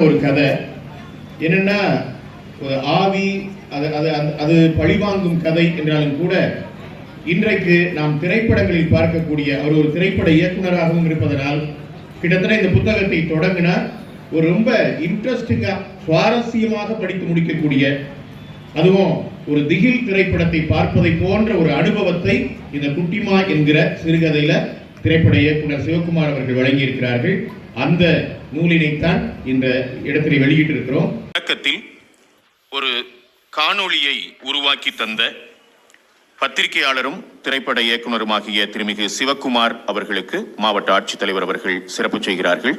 ஒரு கதை என்னன்னா ஆவி அது பழிவாங்கும் கதை என்றாலும் கூட இன்றைக்கு நாம் திரைப்படங்களில் பார்க்கக்கூடிய அவர் ஒரு திரைப்பட இயக்குனராகவும் இருப்பதனால் கிட்டத்தட்ட இந்த புத்தகத்தை தொடங்கினார். ஒரு ரொம்ப இன்ட்ரெஸ்டிங்கா சுவாரஸ்யமாக படித்து முடிக்கக்கூடிய, அதுவும் ஒரு திகில் திரைப்படத்தை பார்ப்பதை போன்ற ஒரு அனுபவத்தை இந்த குட்டிமா என்கிற சிறுகதையில திரைப்பட இயக்குனர் சிவகுமார் அவர்கள் வழங்கியிருக்கிறார்கள். அந்த நூலினைத்தான் இந்த இடத்திலே வெளியிட்டிருக்கிறோம். தொடக்கத்தில் ஒரு காணொளியை உருவாக்கி தந்த பத்திரிகையாளரும் திரைப்பட இயக்குனருமாகிய திருமிகு சிவகுமார் அவர்களுக்கு மாவட்ட ஆட்சித்தலைவர் அவர்கள் சிறப்பு செய்கிறார்கள்.